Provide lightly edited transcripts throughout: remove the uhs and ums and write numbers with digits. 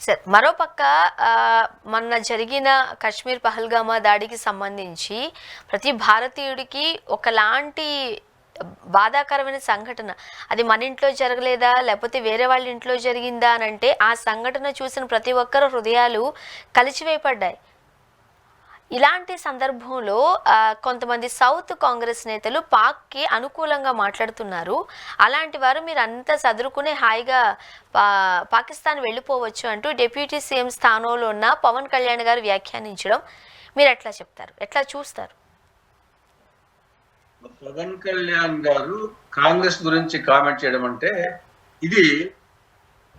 Sir మరోపక్క మొన్న జరిగిన కశ్మీర్ పహల్గామా దాడికి సంబంధించి ప్రతి భారతీయుడికి ఒకలాంటి బాధాకరమైన సంఘటన, అది మన ఇంట్లో జరగలేదా లేకపోతే వేరే వాళ్ళ ఇంట్లో జరిగిందా అని అంటే ఆ సంఘటన చూసిన ప్రతి ఒక్కరు హృదయాలు కలిచివేయబడ్డాయి. ఇలాంటి సందర్భంలో కొంతమంది సౌత్ కాంగ్రెస్ నేతలు పాక్కి అనుకూలంగా మాట్లాడుతున్నారు. అలాంటి వారు మీరు అంతా చదువుకునే హాయిగా పాకిస్తాన్ వెళ్ళిపోవచ్చు అంటూ డిప్యూటీ సీఎం స్థానంలో ఉన్న పవన్ కళ్యాణ్ గారు వ్యాఖ్యానించడం మీరు ఎట్లా చెప్తారు, ఎట్లా చూస్తారు? పవన్ కళ్యాణ్ గారు కాంగ్రెస్ గురించి కామెంట్ చేయడం అంటే ఇది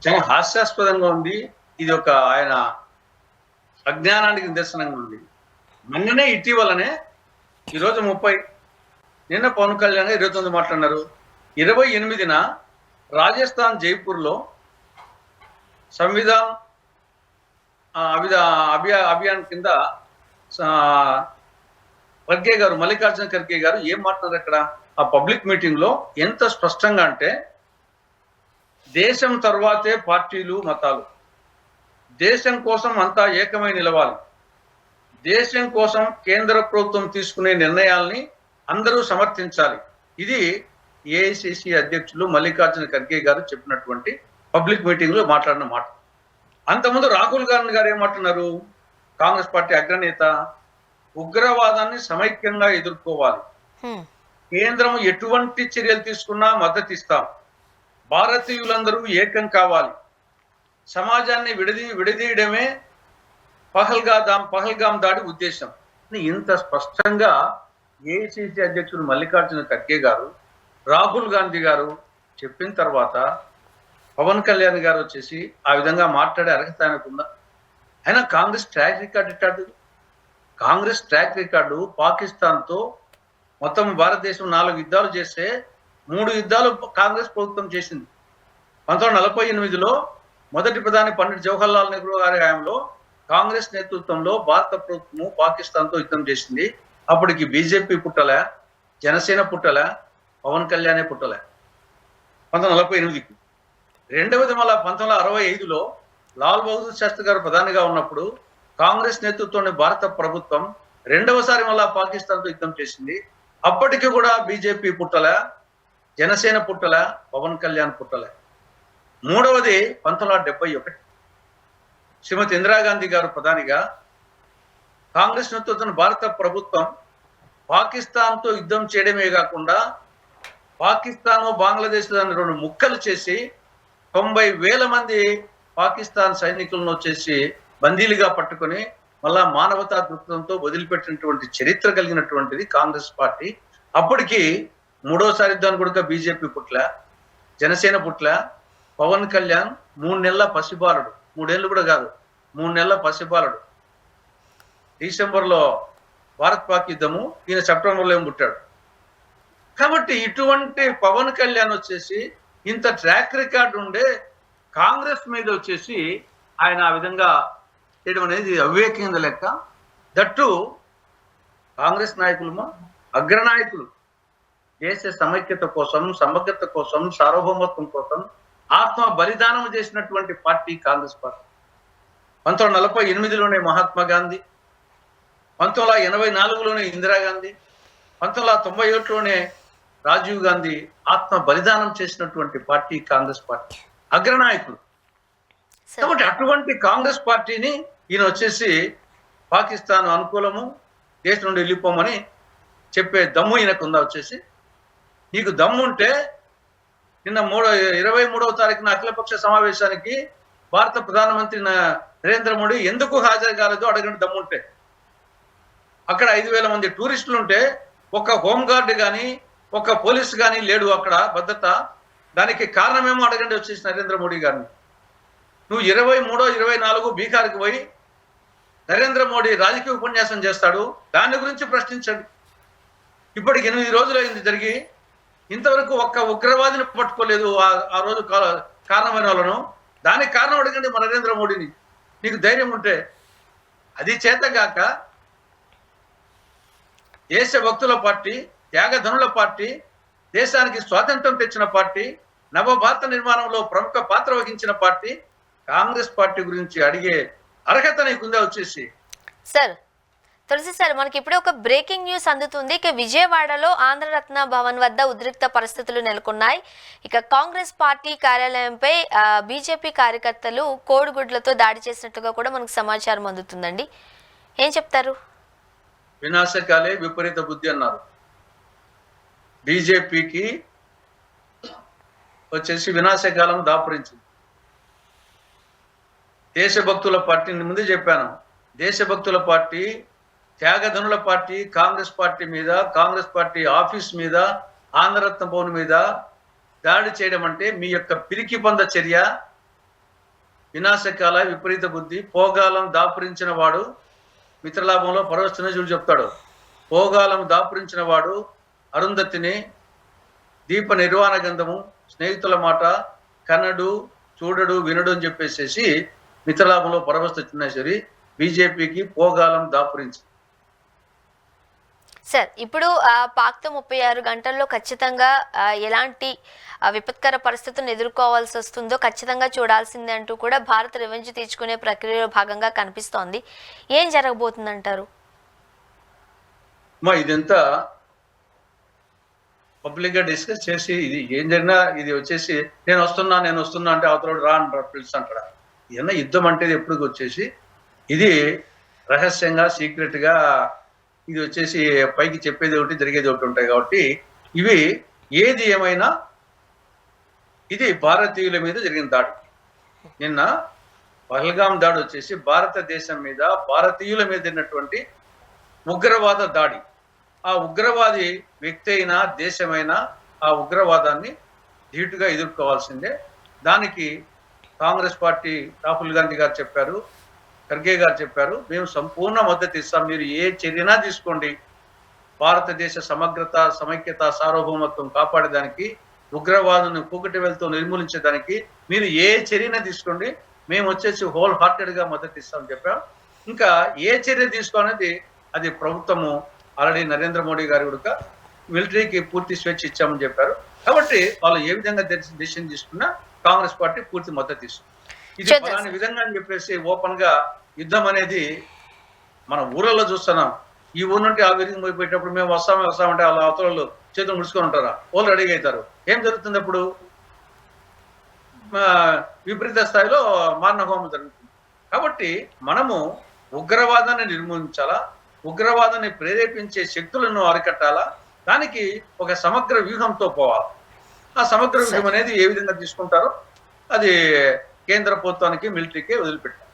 చాలా హాస్యాస్పదంగా ఉంది. ఇది ఒక ఆయన అజ్ఞానానికి నిదర్శనంగా ఉంది. మొన్ననే ఇటీవలనే ఈరోజు 30, నిన్న పవన్ కళ్యాణ్ 29 మాట్లాడినారు. 28న రాజస్థాన్ జైపూర్లో సంవిధాన్ అభియాన్ కింద ఖర్గే గారు, మల్లికార్జున ఖర్గే గారు ఏం మాట్లాడారు అక్కడ ఆ పబ్లిక్ మీటింగ్ లో? ఎంత స్పష్టంగా అంటే దేశం తర్వాతే పార్టీలు మతాలు, దేశం కోసం అంతా ఏకమై నిలవాలి, దేశం కోసం కేంద్ర ప్రభుత్వం తీసుకునే నిర్ణయాల్ని అందరూ సమర్థించాలి. ఇది ఏఐసిసి అధ్యక్షులు మల్లికార్జున ఖర్గే గారు చెప్పినటువంటి పబ్లిక్ మీటింగ్ లో మాట్లాడిన మాట. అంతకుముందు రాహుల్ గాంధీ గారు ఏమంటున్నారు? కాంగ్రెస్ పార్టీ అగ్రనేత, ఉగ్రవాదాన్ని సమైక్యంగా ఎదుర్కోవాలి, కేంద్రం ఎటువంటి చర్యలు తీసుకున్నా మద్దతు ఇస్తాం, భారతీయులందరూ ఏకం కావాలి, సమాజాన్ని విడదీయడమే పహల్గాం దాడి ఉద్దేశం. ఇంత స్పష్టంగా ఏఐసిసి అధ్యక్షుడు మల్లికార్జున ఖర్గే గారు, రాహుల్ గాంధీ గారు చెప్పిన తర్వాత పవన్ కళ్యాణ్ గారు వచ్చేసి ఆ విధంగా మాట్లాడే అర్హత ఆయనకుందా? అయినా కాంగ్రెస్ ట్రాక్ రికార్డు ఇట్టాడు. కాంగ్రెస్ ట్రాక్ రికార్డు పాకిస్తాన్తో మొత్తం భారతదేశం 4 యుద్ధాలు చేస్తే 3 యుద్ధాలు కాంగ్రెస్ ప్రభుత్వం చేసింది. 1948లో మొదటి ప్రధాని పండిట్ జవహర్లాల్ నెహ్రూ గారి హయాంలో కాంగ్రెస్ నేతృత్వంలో భారత ప్రభుత్వము పాకిస్తాన్తో యుద్ధం చేసింది. అప్పటికి బీజేపీ పుట్టలే, జనసేన పుట్టలే, పవన్ కళ్యాణే పుట్టలే 1948కి. రెండవది మళ్ళా 1965లో లాల్ బహదూర్ శాస్త్రి గారు ప్రధానిగా ఉన్నప్పుడు కాంగ్రెస్ నేతృత్వంలోని భారత ప్రభుత్వం రెండవసారి మళ్ళా పాకిస్తాన్తో యుద్ధం చేసింది. అప్పటికి కూడా బీజేపీ పుట్టలే, జనసేన పుట్టలే, పవన్ కళ్యాణ్ పుట్టలే. మూడవది 1971 శ్రీమతి ఇందిరాగాంధీ గారు ప్రధానిగా కాంగ్రెస్ నేతృత్వం భారత ప్రభుత్వం పాకిస్తాన్తో యుద్ధం చేయడమే కాకుండా పాకిస్తాన్ బంగ్లాదేశ్ 2 ముక్కలు చేసి 90,000 మంది పాకిస్తాన్ సైనికులను వచ్చేసి బందీలుగా పట్టుకొని మళ్ళా మానవతా దృక్పథంతో వదిలిపెట్టినటువంటి చరిత్ర కలిగినటువంటిది కాంగ్రెస్ పార్టీ. అప్పటికి మూడోసారి యుద్ధాన్ని కూడా బీజేపీ పుట్ల, జనసేన పుట్ల, పవన్ కళ్యాణ్ 3 నెలల పసిబాలుడు, 3 ఏళ్ళు కూడా కాదు, 3 నెలల పసిబాలుడు. డిసెంబర్లో భారత్ పాక్ యుద్ధము, ఈయన సెప్టెంబర్లో ఏం పుట్టాడు. కాబట్టి ఇటువంటి పవన్ కళ్యాణ్ వచ్చేసి ఇంత ట్రాక్ రికార్డు ఉండే కాంగ్రెస్ మీద వచ్చేసి ఆయన ఆ విధంగా చేయడం అనేది అవివేకం లెక్క. దట్టు కాంగ్రెస్ నాయకులు, అగ్రనాయకులు దేశ సమైక్యత కోసం, సమగ్రత కోసం, సార్వభౌమత్వం కోసం ఆత్మ బలిదానం చేసినటువంటి పార్టీ కాంగ్రెస్ పార్టీ. 1948లోనే మహాత్మా గాంధీ, 1984లోనే ఇందిరాగాంధీ, 1991లోనే రాజీవ్ గాంధీ ఆత్మ బలిదానం చేసినటువంటి పార్టీ కాంగ్రెస్ పార్టీ, అగ్రనాయకులు. కాబట్టి అటువంటి కాంగ్రెస్ పార్టీని ఈయన వచ్చేసి పాకిస్తాన్ అనుకూలము, దేశం నుండి వెళ్ళిపోమని చెప్పే దమ్ము ఈయనకుందా? వచ్చేసి నీకు దమ్ము ఉంటే నిన్న 23వ తారీఖున అఖిలపక్ష సమావేశానికి భారత ప్రధానమంత్రి నరేంద్ర మోడీ ఎందుకు హాజరు కాలేదో అడగండి దమ్ముంటే. అక్కడ 5,000 మంది టూరిస్టులు ఉంటే ఒక హోంగార్డ్ కానీ ఒక పోలీసు కానీ లేడు అక్కడ భద్రత. దానికి కారణమేమో అడగండి వచ్చేసి నరేంద్ర మోడీ గారిని. నువ్వు 23, 24 బీహార్కి పోయి నరేంద్ర మోడీ రాజకీయ ఉపన్యాసం చేస్తాడు, దాని గురించి ప్రశ్నించండి. ఇప్పటికి 8 రోజులు అయింది జరిగి, ఇంతవరకు ఒక్క ఉగ్రవాదిని పట్టుకోలేదు ఆ రోజు కారణమైన వాళ్ళను. దానికి కారణం అడగండి మన నరేంద్ర మోడీని, నీకు ధైర్యం ఉంటే. అది చేతగాక దేశభక్తుల పార్టీ, త్యాగధనుల పార్టీ, దేశానికి స్వాతంత్రం తెచ్చిన పార్టీ, నవభారత నిర్మాణంలో ప్రముఖ పాత్ర వహించిన పార్టీ కాంగ్రెస్ పార్టీ గురించి అడిగే అర్హత నీకుందా వచ్చేసి? సార్ తులసి సార్, మనకి ఇప్పుడే ఒక బ్రేకింగ్ న్యూస్ అందుతుంది. ఇక విజయవాడలో ఆంధ్రరత్న భవన్ వద్ద ఉద్రిక్త పరిస్థితులు నెలకొన్నాయి. ఇక కాంగ్రెస్ పార్టీ కార్యాలయంపై బీజేపీ కార్యకర్తలు కోడిగుడ్లతో దాడి చేసినట్లుగా కూడా మనకు సమాచారం అందుతుందండి. ఏం చెప్తారు? వినాశకాలే విపరీత బుద్ధి అన్నారు. బీజేపీకి వచ్చేసి వినాశకాలం దాపురించింది. దేశభక్తుల పార్టీని ముందే చెప్పాను, దేశభక్తుల పార్టీ, త్యాగధనుల పార్టీ కాంగ్రెస్ పార్టీ మీద, కాంగ్రెస్ పార్టీ ఆఫీస్ మీద, ఆంధ్రరత్న భవన్ మీద దాడి చేయడం అంటే మీ యొక్క పిరికి పంద చర్య. వినాశకాల విపరీత బుద్ధి. పోగాలం దాపురించిన వాడు మిత్రలాభంలో పరవస్తున్నజుడు చెప్తాడు, పోగాలం దాపురించిన వాడు అరుంధతిని, దీప నిర్వాణ గంధము, స్నేహితుల మాట కన్నడు, చూడడు, వినడు అని చెప్పేసేసి మిత్రలాభంలో పరవస్తు చిన్నేశ్వరి బీజేపీకి పోగాలం దాపురించి. సార్, ఇప్పుడు పాక్తో 36 గంటల్లో ఖచ్చితంగా ఎలాంటి విపత్కర పరిస్థితులను ఎదుర్కోవాల్సి వస్తుందో ఖచ్చితంగా చూడాల్సిందే అంటూ కూడా భారత్ రివెంజ్ తీర్చుకునే ప్రక్రియలో భాగంగా కనిపిస్తోంది. ఏం జరగబోతుందంటారు? ఇదంతా పబ్లిక్ గా డిస్కస్ చేసి ఇది ఏం జరిగినా ఇది వచ్చేసి నేను వస్తున్నా అంటే అవతల రా అని పిలుస్తుంటాడు. ఏమన్నా యుద్ధం అంటే ఎప్పుడు వచ్చేసి ఇది రహస్యంగా సీక్రెట్ గా ఇది వచ్చేసి పైకి చెప్పేది ఒకటి జరిగేది ఒకటి ఉంటాయి. కాబట్టి ఇవి ఏది ఏమైనా ఇది భారతీయుల మీద జరిగిన దాడి. నిన్న పహల్గాం దాడి వచ్చేసి భారతదేశం మీద, భారతీయుల మీద జరిగినటువంటి ఉగ్రవాద దాడి. ఆ ఉగ్రవాది వ్యక్తి అయినా దేశమైనా ఆ ఉగ్రవాదాన్ని ధీటుగా ఎదుర్కోవాల్సిందే. దానికి కాంగ్రెస్ పార్టీ రాహుల్ గాంధీ గారు చెప్పారు, ఖర్గే గారు చెప్పారు, మేము సంపూర్ణ మద్దతు ఇస్తాం, మీరు ఏ చర్యనా తీసుకోండి, భారతదేశ సమగ్రత, సమైక్యత, సార్వభౌమత్వం కాపాడేదానికి, ఉగ్రవాదుని కూకటి వెళ్తూ నిర్మూలించేదానికి మీరు ఏ చర్యనా తీసుకోండి, మేము వచ్చేసి హోల్ హార్టెడ్ గా మద్దతు ఇస్తామని చెప్పాం. ఇంకా ఏ చర్య తీసుకోనేది అది ప్రభుత్వము ఆల్రెడీ నరేంద్ర మోడీ గారు కూడా మిలిటరీకి పూర్తి స్వేచ్ఛ ఇచ్చామని చెప్పారు. కాబట్టి వాళ్ళు ఏ విధంగా డెసిషన్ తీసుకున్నా కాంగ్రెస్ పార్టీ పూర్తి మద్దతు ఇస్తుంది. ఇది ఫలాని విధంగా అని చెప్పేసి ఓపెన్ గా యుద్ధం అనేది మన ఊళ్ళలో చూస్తున్నాం. ఈ ఊరు నుండి ఆ విధంగా పోయిపోయేటప్పుడు మేము వస్తామంటే వాళ్ళ అవతల చేతులు ముడుచుకొని ఉంటారా, వాళ్ళు రెడీ అవుతారు. ఏం జరుగుతుంది అప్పుడు? విపరీత స్థాయిలో మారణ హోమం జరుగుతుంది. కాబట్టి మనము ఉగ్రవాదాన్ని నిర్మూలించాలా, ఉగ్రవాదాన్ని ప్రేరేపించే శక్తులను అరికట్టాలా, దానికి ఒక సమగ్ర వ్యూహంతో పోవాలి. ఆ సమగ్ర వ్యూహం అనేది ఏ విధంగా తీసుకుంటారో అది కేంద్ర ప్రభుత్వానికి, మిలిటరీకి వదిలిపెట్టారు.